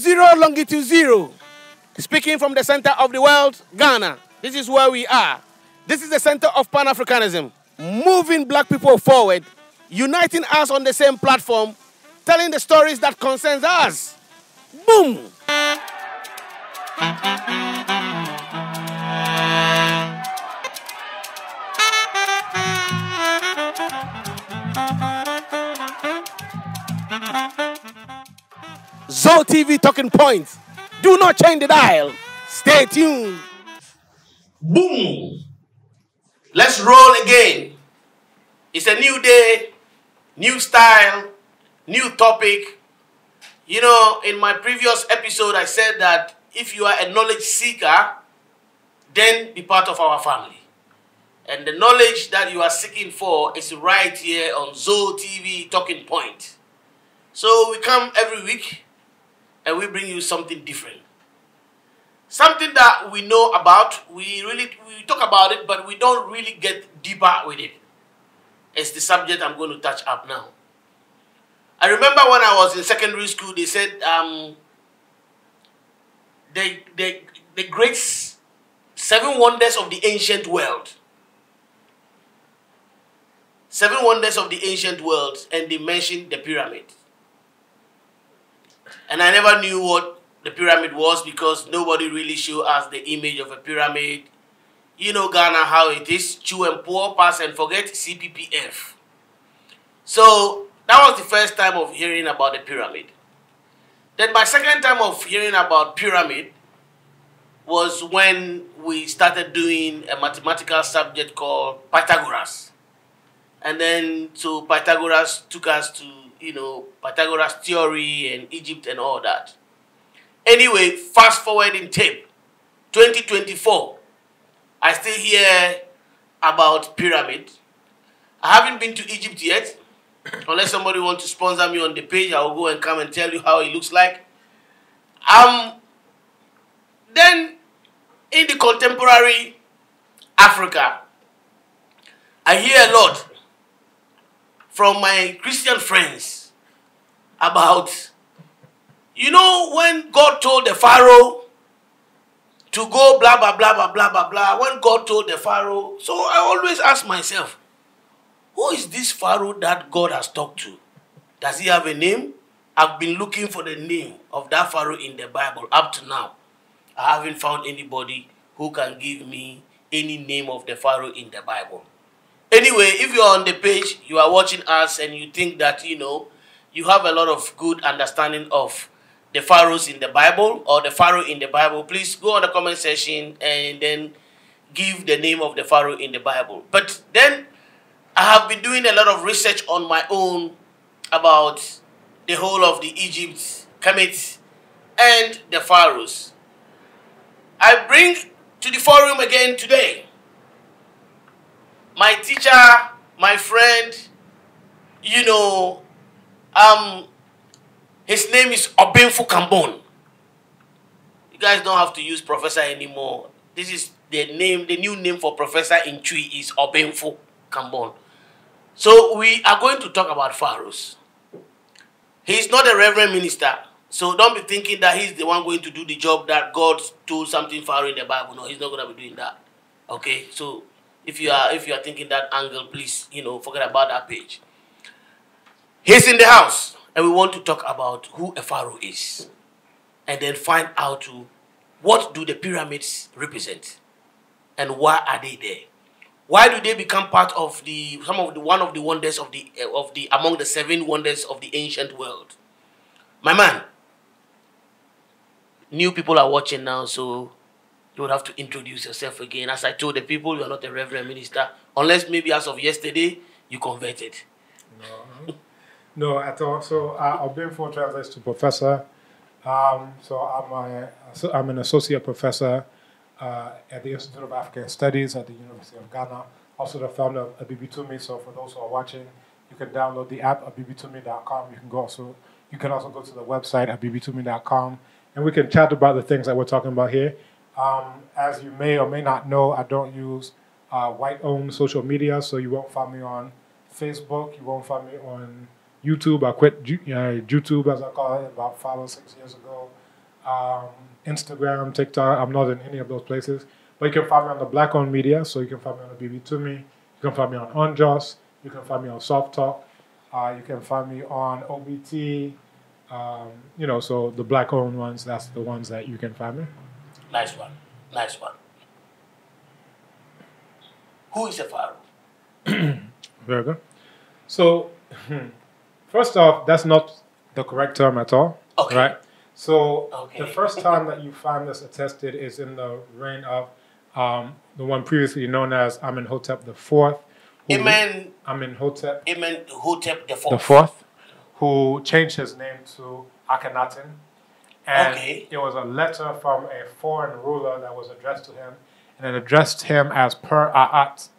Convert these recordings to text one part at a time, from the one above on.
0, longitude 0. Speaking from the center of the world, Ghana. This is where we are. This is the center of Pan-Africanism. Moving black people forward, uniting us on the same platform, telling the stories that concerns us. Boom! Zo TV Talking Points. Do not change the dial. Stay tuned. Boom! Let's roll again. It's a new day, new style, new topic. You know, in my previous episode, I said that if you are a knowledge seeker, then be part of our family. And the knowledge that you are seeking for is right here on Zo TV Talking Point. So we come every week and we bring you something different. Something that we know about, we talk about it, but we don't really get deeper with it. It's the subject I'm going to touch up now. I remember when I was in secondary school, they said the great 7 wonders of the ancient world. 7 wonders of the ancient world, and they mentioned the pyramid. And I never knew what the pyramid was because nobody really showed us the image of a pyramid. You know Ghana, how it is. Chew and pour, pass and forget, CPPF. So that was the first time of hearing about the pyramid. Then my second time of hearing about pyramid was when we started doing a mathematical subject called Pythagoras. And then so Pythagoras took us to, you know, Pythagoras theory and Egypt and all that. Anyway, fast forward in tape, 2024, I still hear about pyramid. I haven't been to Egypt yet. Unless somebody wants to sponsor me on the page, I'll go and come and tell you how it looks like. Then, in the contemporary Africa, I hear a lot from my Christian friends about, you know, when God told the Pharaoh to go blah, blah, blah, blah, blah, blah, blah, when God told the Pharaoh, so I always ask myself, who is this Pharaoh that God has talked to? Does he have a name? I've been looking for the name of that Pharaoh in the Bible up to now. I haven't found anybody who can give me any name of the Pharaoh in the Bible. Anyway, if you're on the page, you are watching us and you think that, you know, you have a lot of good understanding of the pharaohs in the Bible or the Pharaoh in the Bible, please go on the comment section and then give the name of the Pharaoh in the Bible. But then I have been doing a lot of research on my own about the whole of the Egypt, Kemet, and the pharaohs. I bring to the forum again today my teacher, my friend, you know, his name is Obenfo Kambon. You guys don't have to use professor anymore. This is the name, the new name for professor in Twi is Obenfo Kambon. So we are going to talk about pharaohs. He's not a reverend minister, so don't be thinking that he's the one going to do the job that God told something Pharaoh in the Bible. No, he's not going to be doing that. Okay, so if you are thinking that angle, please, you know, forget about that page. He's in the house. And we want to talk about who a pharaoh is. And then find out what do the pyramids represent. And why are they there? Why do they become part of one of the wonders of the among the 7 wonders of the ancient world? My man, new people are watching now, so you would have to introduce yourself again. As I told the people, you are not a reverend minister. Unless maybe as of yesterday, you converted. No. No, at all. So Obenfo translates to professor. So I'm an associate professor at the Institute of African Studies at the University of Ghana. Also the founder of Abibitumi. So for those who are watching, you can download the app abibitumi.com. You can also go to the website abibitumi.com, and we can chat about the things that we're talking about here. As you may or may not know, I don't use white-owned social media, so you won't find me on Facebook. You won't find me on YouTube. I quit YouTube, as I call it, about 5 or 6 years ago. Instagram, TikTok. I'm not in any of those places. But you can find me on the Black-owned media. So you can find me on the BB2Me. You can find me on Unjust. You can find me on Soft Talk. You can find me on OBT. You know, so the Black-owned ones, that's the ones that you can find me. Nice one. Nice one. Who is a pharaoh? Very good. So, first off, that's not the correct term at all. Okay. Right? So, Okay. the first time that you find this attested is in the reign of the one previously known as Amenhotep IV. Amenhotep the fourth. IV, who changed his name to Akhenaten. And Okay. it was a letter from a foreign ruler that was addressed to him, and it addressed him as Per-Aat.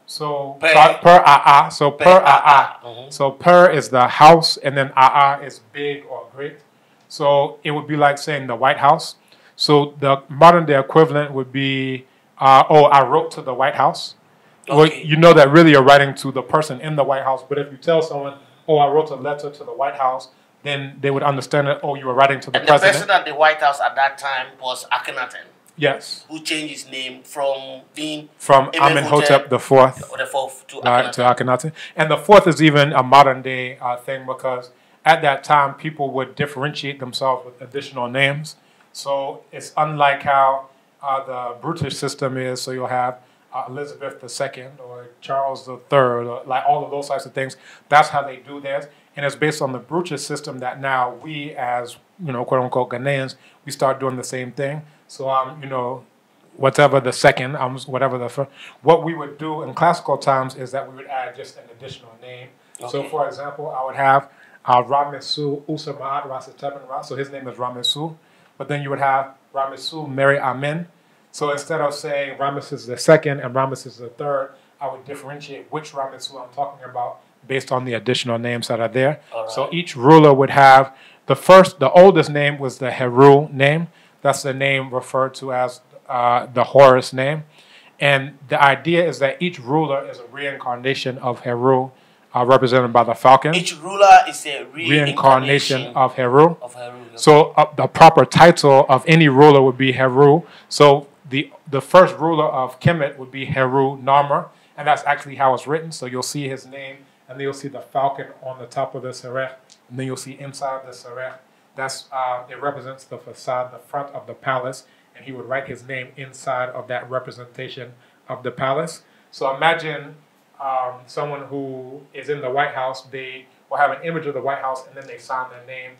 So Per-Aa. So Per-Aa. So Per is the house, and then Aa is big or great. So it would be like saying the White House. So the modern day equivalent would be, I wrote to the White House. Okay. Well, you know that really you're writing to the person in the White House. But if you tell someone, I wrote a letter to the White House, then they would understand that, you were writing to the president. The person at the White House at that time was Akhenaten. Yes. Who changed his name from being Amenhotep the fourth to Akhenaten. to Akhenaten. And the fourth is even a modern day thing, because at that time people would differentiate themselves with additional names. So it's unlike how the British system is. So you'll have Elizabeth II or Charles III, or like all of those types of things. That's how they do theirs. And it's based on the British system that now we, as, quote unquote Ghanaians, we start doing the same thing. So, whatever the second, whatever the first, what we would do in classical times is that we would add just an additional name. Okay. So, for example, I would have Ramesu Usamaat Rasatepen Ra. So his name is Ramesu. But then you would have Ramesu Mary Amen. So instead of saying Ramesses II and Ramesses III, I would differentiate which Ramesu I'm talking about based on the additional names that are there. Right. So each ruler would have the oldest name was the Heru name. That's the name referred to as the Horus name. And the idea is that each ruler is a reincarnation of Heru, represented by the falcon. Each ruler is a reincarnation of Heru. Okay. So the proper title of any ruler would be Heru. So the first ruler of Kemet would be Heru Narmer, and that's actually how it's written. So you'll see his name, and then you'll see the falcon on the top of the serech, and then you'll see inside the serech. It represents the facade, the front of the palace, and he would write his name inside of that representation of the palace. So imagine someone who is in the White House, they will have an image of the White House, and then they sign their name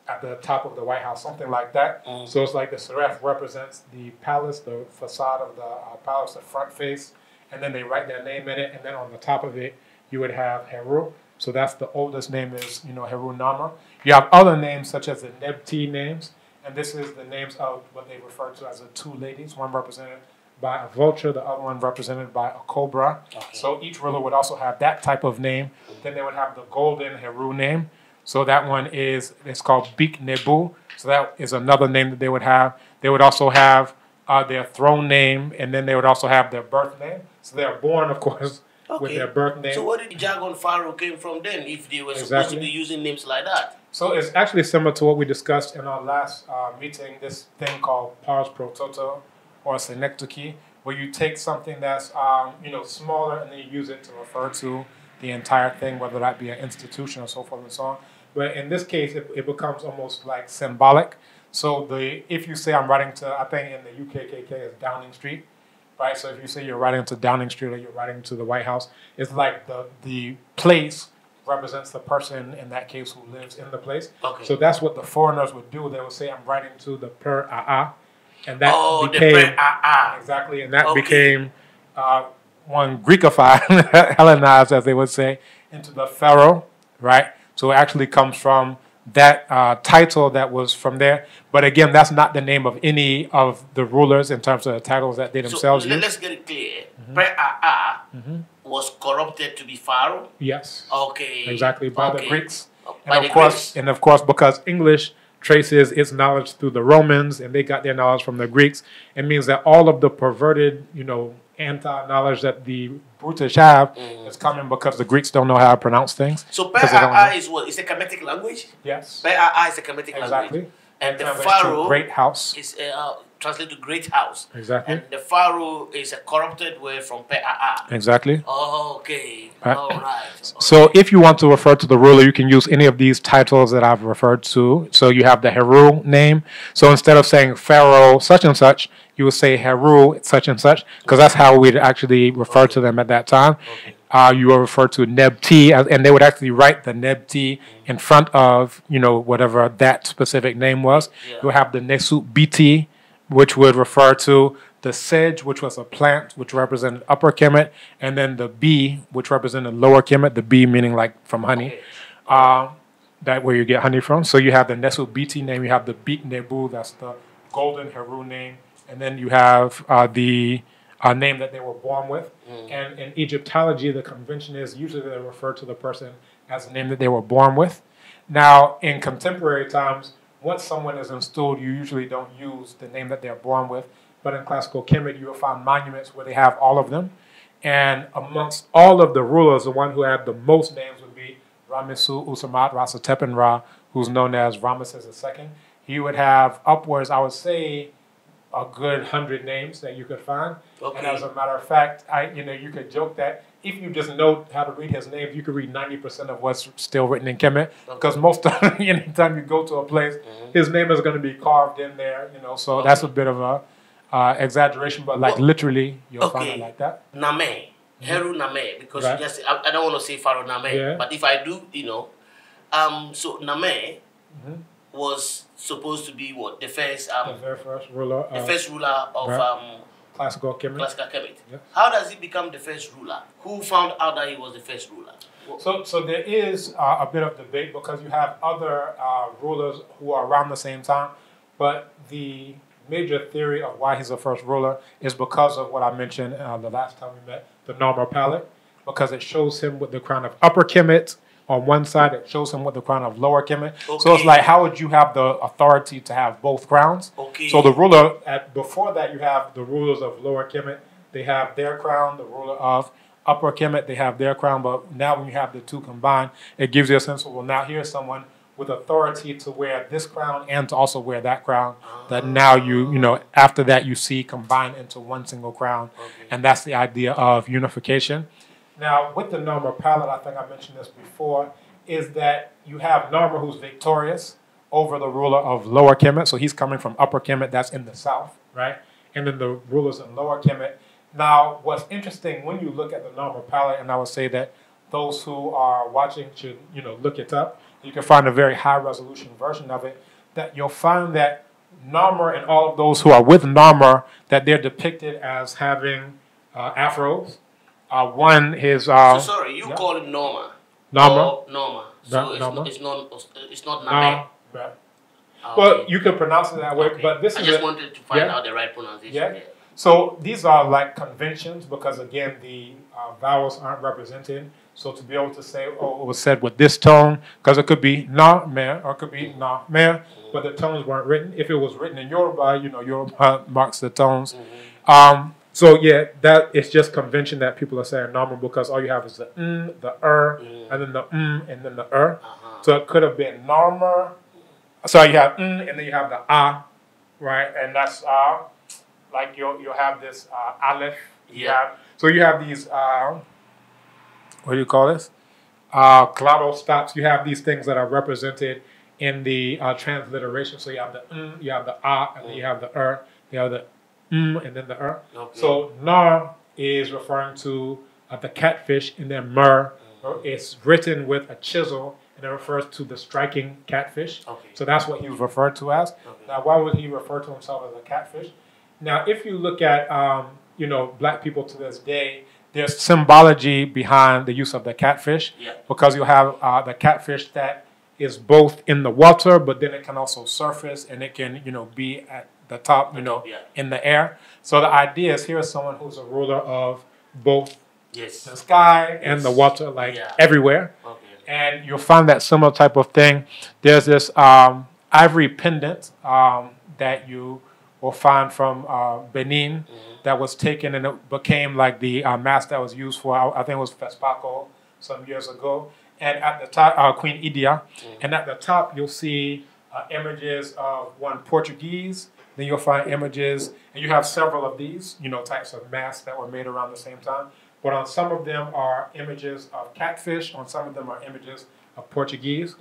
at the top of the White House, something like that. So it's like the seraph represents the palace, the facade of the palace, the front face, and then they write their name in it, and then on the top of it, you would have Heru. So that's the oldest name is, Heru Nama. You have other names such as the Nebti names, and this is the names of what they refer to as the two ladies, one represented by a vulture, the other one represented by a cobra. Okay. So each ruler would also have that type of name. Then they would have the golden Heru name. So that one it's called Bik Nebu. So that is another name that they would have. They would also have their throne name, and then they would also have their birth name. So they are born, of course, with their birth name. So where did the jargon Pharaoh came from then, if they were supposed to be using names like that? So it's actually similar to what we discussed in our last meeting, this thing called Pars Pro Toto, or synecdoche, where you take something that's smaller and then you use it to refer to the entire thing, whether that be an institution or so forth and so on. But in this case, it becomes almost like symbolic. So if you say I'm writing to, I think in the UKKK is Downing Street, right? So if you say you're writing to Downing Street or you're writing to the White House, it's like the place represents the person in that case who lives in the place. Okay. So that's what the foreigners would do. They would say I'm writing to the Per-Aa. And that became exactly, and that became one Greekified, Hellenized, as they would say, into the Pharaoh, right? So it actually comes from that title that was from there. But again, that's not the name of any of the rulers in terms of the titles that they themselves use. Let's get it clear. Per-Aa was corrupted to be Pharaoh. Yes. Okay. Exactly, by the Greeks, and of course, because English traces its knowledge through the Romans, and they got their knowledge from the Greeks. It means that all of the perverted, anti-knowledge that the British have is coming because the Greeks don't know how to pronounce things. So Per-Aa is what? It's a Kemetic language? Yes. Per-Aa is a Kemetic language. Exactly. And the Translates to Pharaoh great house. is translated to great house. Exactly. And the Pharaoh is a corrupted word from Pe'a'a. Exactly. Oh, okay. Right. All right. So if you want to refer to the ruler, you can use any of these titles that I've referred to. So you have the Heru name. So instead of saying Pharaoh such and such, you would say Heru such and such, because that's how we'd actually refer to them at that time. Okay. You will refer to Nebti, and they would actually write the Nebti in front of, whatever that specific name was. Yeah. You'll have the Nesut Biti, which would refer to the sedge, which was a plant, which represented Upper Kemet, and then the bee, which represented Lower Kemet, the bee meaning like from honey. Okay. That where you get honey from. So you have the Nesut Biti name, you have the Bit Nebu, that's the golden Heru name, and then you have the name that they were born with. And in Egyptology, the convention is usually they refer to the person as the name that they were born with. Now, in contemporary times, once someone is installed, you usually don't use the name that they're born with. But in classical Kemet, you will find monuments where they have all of them. And amongst all of the rulers, the one who had the most names would be Ramisu Usamat Rasatepen Ra, who's known as Ramesses II. He would have upwards, I would say, a good 100 names that you could find. Okay. And as a matter of fact, you could joke that if you just know how to read his names, you could read 90% of what's still written in Kemet. Because most of anytime you go to a place, his name is going to be carved in there. So that's a bit of a exaggeration, but literally you'll find it like that. Name, Heru Name, because Right. you just I don't want to say Pharaoh Name, Yeah. but if I do, so Name was supposed to be what the first The very first ruler the of first ruler of classical Kemet. classical Kemet. Yeah. How does he become the first ruler? Who found out that he was the first ruler? So there is a bit of debate because you have other rulers who are around the same time, but the major theory of why he's the first ruler is because of what I mentioned the last time we met, the Narmer palette, because it shows him with the crown of Upper Kemet on one side, it shows him with the crown of Lower Kemet. Okay. So it's like, how would you have the authority to have both crowns? Okay. So the ruler, before that, you have the rulers of Lower Kemet, they have their crown, the ruler of Upper Kemet, they have their crown, but now when you have the two combined, it gives you a sense of, well, now here's someone with authority to wear this crown and to also wear that crown, that now after that you see combined into one single crown. Okay. And that's the idea of unification. Now, with the Narmer palette, I think I mentioned this before, is that you have Narmer who's victorious over the ruler of Lower Kemet. So he's coming from Upper Kemet, that's in the south, right? And then the rulers in Lower Kemet. Now, what's interesting when you look at the Narmer palette, and I would say that those who are watching should, look it up. You can find a very high-resolution version of it, that you'll find that Narmer and all of those who are with Narmer, that they're depicted as having afros. One is... so sorry, you call him Norma. Norma. Norma. So Norma. It's not Name. Well, you can pronounce it that way, but this I is... just wanted to find out the right pronunciation. Yeah. So these are like conventions because, again, the vowels aren't represented. So to be able to say, oh, it was said with this tone, because it could be na mer or it could be na mer, but the tones weren't written. If it was written in Yoruba, Yoruba marks the tones. So yeah, that it's just convention that people are saying normal because all you have is the the and then the and then the So it could have been normal. So you have and then you have the right? And that's like you'll have this aleph. So you have these what do you call this? Clado stops. You have these things that are represented in the transliteration. So you have the you have the and then you have the you have the and then the Okay. So nar is referring to the catfish, and then mer is written with a chisel, and it refers to the striking catfish. Okay. So that's what he was referred to as. Okay. Now, why would he refer to himself as a catfish? Now, if you look at black people to this day, there's symbology behind the use of the catfish, because you have the catfish that is both in the water, but then it can also surface, and it can be at the top, in the air. So the idea is here's someone who's a ruler of both the sky and the water, everywhere. Okay. And you'll find that similar type of thing. There's this ivory pendant that you will find from Benin that was taken, and it became like the mask that was used for, I think it was Fespaco some years ago. And at the top, Queen Idia. And at the top, you'll see images of one Portuguese. Then you'll find images, and you have several of these, types of masks that were made around the same time. But on some of them are images of catfish. On some of them are images of Portuguese.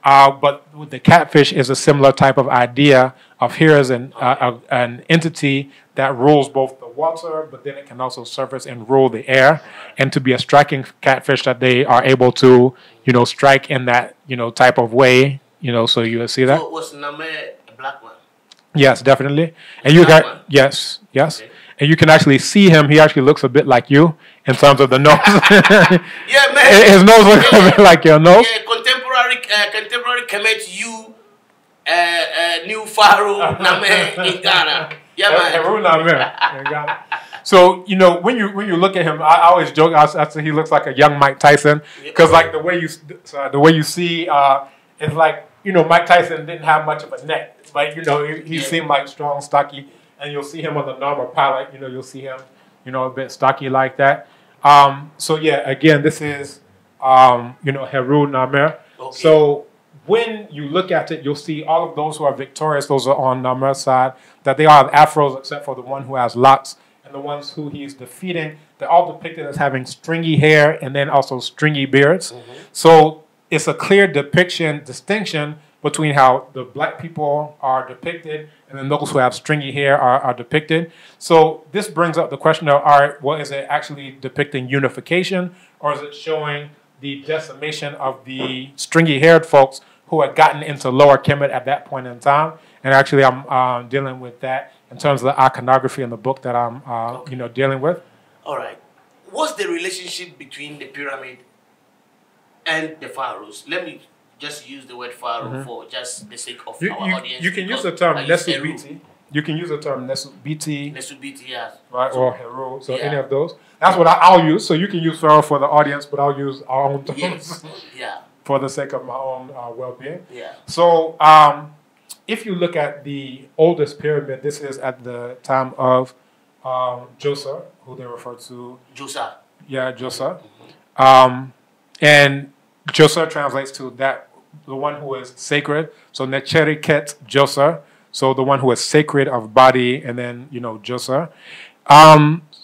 But with the catfish is a similar type of idea of here is an entity that rules both the water, but then it can also surface and rule the air. And to be a striking catfish that they are able to, strike in that, type of way, so you will see that. So was Name a black man? Yes, definitely. And you got, yes. Okay. And you can actually see him. He actually looks a bit like you in terms of the nose. Yeah, man. His nose looks a bit like your nose. Yeah, contemporary Kemet, you, new Pharaoh Name in Ghana. Yeah, man. Pharaoh Name in Ghana. So when you look at him, I always joke. I say he looks like a young Mike Tyson because like the way you see, it's like Mike Tyson didn't have much of a neck, but he seemed like strong, stocky. And you'll see him on the normal palette. You'll see him, a bit stocky like that. So yeah, again, this is, Heru Namer. Okay. So when you look at it, you'll see all of those who are victorious. Those are on Namer's side. That they all have afros, except for the one who has locks, and the ones who he's defeating. They're all depicted as having stringy hair and then also stringy beards. So it's a clear distinction between how the black people are depicted and then those who have stringy hair are depicted. So this brings up the question of, all right, well, is it actually depicting unification, or is it showing the decimation of the stringy-haired folks who had gotten into Lower Kemet at that point in time? And actually, I'm dealing with that in terms of the iconography in the book that I'm, dealing with. All right. What's the relationship between the pyramid and the pharaohs? Let me just use the word Pharaoh for just the sake of our audience. You can use the term Nesubiti. You can use the term Nesubiti. Nesubiti, yes. Right, or Hero. So any of those. That's what I'll use. So you can use Pharaoh for the audience, but I'll use our own terms. Yes. Yeah. For the sake of my own well-being. Yeah. So if you look at the oldest pyramid, this is at the time of Djoser, who they refer to. Djoser. Yeah, Djoser. And Djoser translates to the one who is sacred. So Necheriket Djoser. So the one who is sacred of body, and then, Djoser.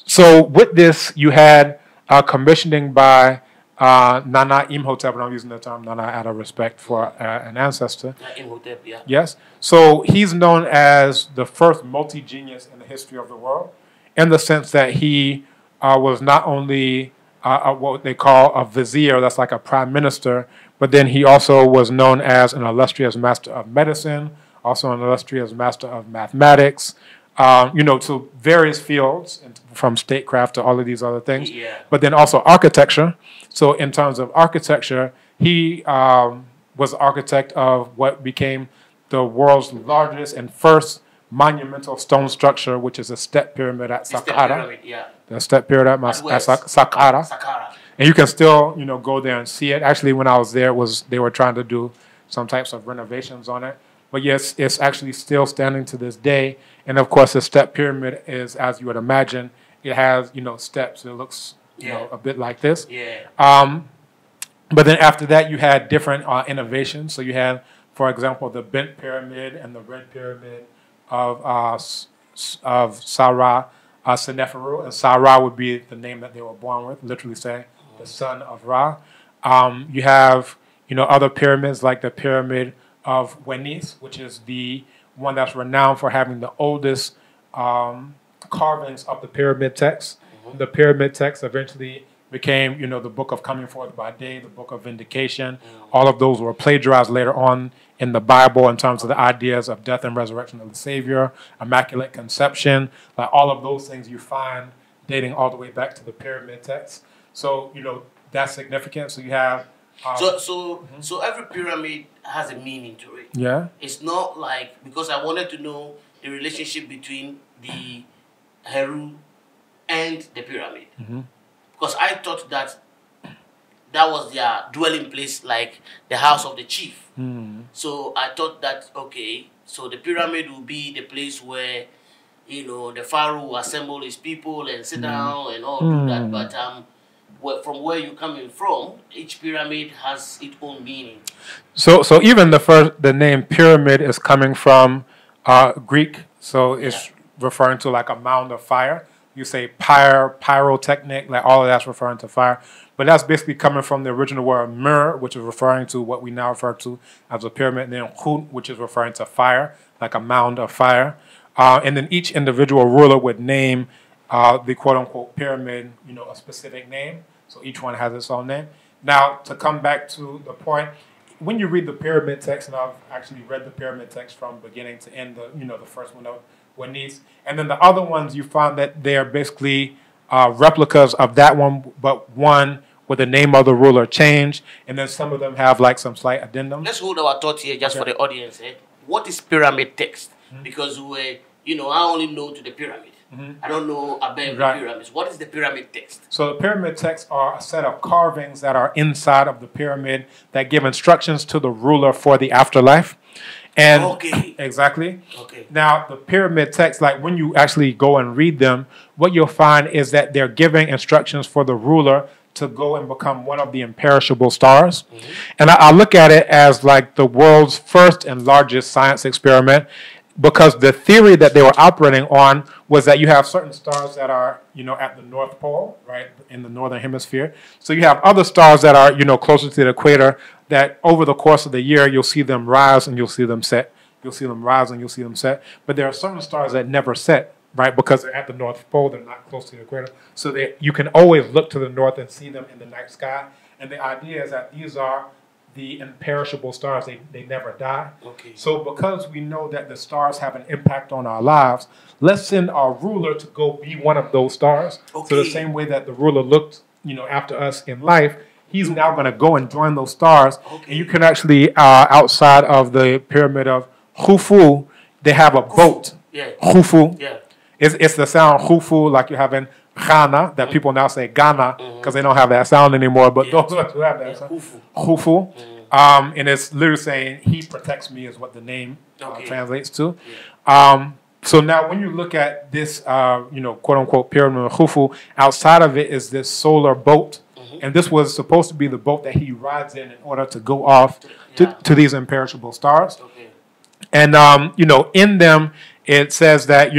So with this, you had commissioning by Nana Imhotep, and I'm using the term Nana out of respect for an ancestor. Imhotep, yeah. Yes. So he's known as the first multi-genius in the history of the world, in the sense that he was not only what they call a vizier, that's like a prime minister, but then he also was known as an illustrious master of medicine, also an illustrious master of mathematics, to various fields, from statecraft to all of these other things. Yeah. But then also architecture. So in terms of architecture, he was the architect of what became the world's largest and first monumental stone structure, which is a step pyramid at Saqqara. The step pyramid at Saqqara. And you can still, go there and see it. Actually, when I was there, they were trying to do some types of renovations on it. But yes, it's actually still standing to this day. And of course, the step pyramid is, as you would imagine, it has, steps. It looks, a bit like this. Yeah. But then after that, you had different innovations. So you had, for example, the bent pyramid and the red pyramid of Sarah Seneferu. And Sarah would be the name that they were born with, literally saying the son of Ra. You have, other pyramids like the pyramid of Wenis, which is the one that's renowned for having the oldest carvings of the pyramid text. The pyramid text eventually became, the book of coming forth by day, the book of vindication. All of those were plagiarized later on in the Bible in terms of the ideas of death and resurrection of the Savior, immaculate conception, like all of those things you find dating all the way back to the pyramid text. So, that's significant. So you have So every pyramid has a meaning to it. Yeah. It's not like, because I wanted to know the relationship between the Heru and the pyramid. Because I thought that was their dwelling place, like the house of the chief. So I thought that, okay, so the pyramid will be the place where, the Pharaoh will assemble his people and sit down and all do that. But from where you're coming from, each pyramid has its own meaning. So even the name pyramid is coming from Greek, so it's referring to like a mound of fire. You say pyrotechnic, like all of that's referring to fire. But that's basically coming from the original word mir, which is referring to what we now refer to as a pyramid, and then khut, which is referring to fire, like a mound of fire. And then each individual ruler would name the quote-unquote pyramid, a specific name. So each one has its own name. Now, to come back to the point, when you read the pyramid text, and I've actually read the pyramid text from beginning to end, the first one of Wanis, and then the other ones, you find that they are basically replicas of that one, but one with the name of the ruler changed, and then some of them have like some slight addendums. Let's hold our thought here just for the audience. What is pyramid text? Because I only know to the pyramid. I don't know about the pyramids. What is the pyramid text? So the pyramid texts are a set of carvings that are inside of the pyramid that give instructions to the ruler for the afterlife. And exactly. Okay. Now the pyramid text, like when you actually go and read them, what you'll find is that they're giving instructions for the ruler to go and become one of the imperishable stars. And I look at it as like the world's first and largest science experiment, because the theory that they were operating on was that you have certain stars that are, at the North Pole, right, in the northern hemisphere. So you have other stars that are, closer to the equator, that over the course of the year, you'll see them rise and you'll see them set. You'll see them rise and you'll see them set. But there are certain stars that never set, right, because they're at the North Pole, they're not close to the equator. So you can always look to the north and see them in the night sky. And the idea is that these are the imperishable stars, they never die. Okay. So because we know that the stars have an impact on our lives, let's send our ruler to go be one of those stars. Okay. So the same way that the ruler looked, after us in life, he's now going to go and join those stars. Okay. And you can actually, outside of the pyramid of Khufu, they have a boat. Yeah. Khufu. Yeah. It's the sound Khufu, like you have in Ghana, that people now say Ghana because they don't have that sound anymore, but those of us who have that sound, Khufu. And it's literally saying, he protects me is what the name translates to. So now when you look at this, quote-unquote pyramid of Khufu, outside of it is this solar boat. And this was supposed to be the boat that he rides in order to go off to these imperishable stars. Okay. And, in them, it says that,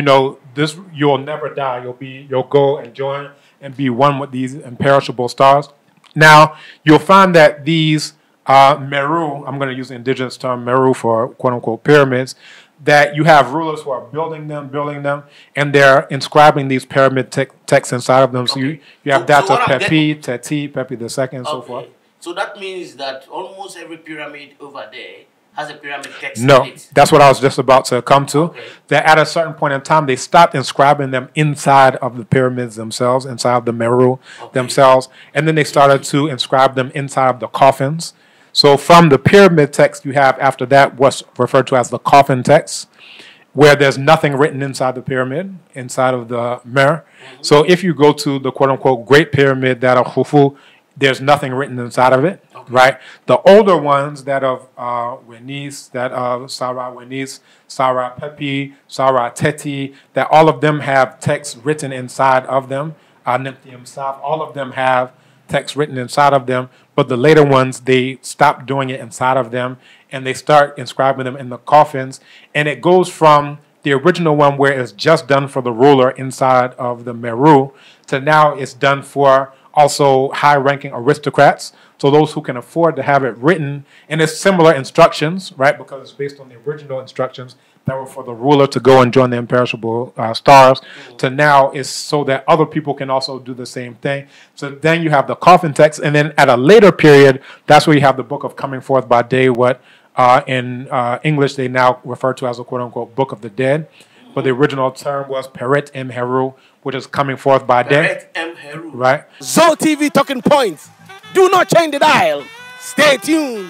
this you'll never die. You'll go and join and be one with these imperishable stars. Now, you'll find that these Meru, I'm going to use the indigenous term Meru for quote-unquote pyramids, that you have rulers who are building them, and they're inscribing these pyramid texts inside of them. So you have that of Pepi, Teti, Pepi II, and so forth. So that means that almost every pyramid over there has a pyramid text in it. That's what I was just about to come to. Okay. That at a certain point in time, they stopped inscribing them inside of the pyramids themselves, inside of the Meru themselves, and then they started to inscribe them inside of the coffins. So from the pyramid text, you have after that what's referred to as the coffin text, where there's nothing written inside the pyramid, inside of the Mer. So if you go to the quote-unquote Great Pyramid, that of Khufu, there's nothing written inside of it, right? The older ones, that of Wenis, that of Sarah Wenis, Sarah Pepi, Sarah Teti, that all of them have text written inside of them. Nimtium Saf, all of them have text written inside of them, but the later ones, they stop doing it inside of them, and they start inscribing them in the coffins, and it goes from the original one where it's just done for the ruler inside of the Meru to now it's done for also high-ranking aristocrats, so those who can afford to have it written, and it's similar instructions, right, because it's based on the original instructions that were for the ruler to go and join the imperishable stars, to now is so that other people can also do the same thing. So then you have the coffin text, and then at a later period, that's where you have the book of coming forth by day, what in English they now refer to as a quote-unquote book of the dead. But the original term was Peret M. Heru, which is coming forth by day. Peret M. Heru. Right. Zo TV Talking Points. Do not change the dial. Stay tuned.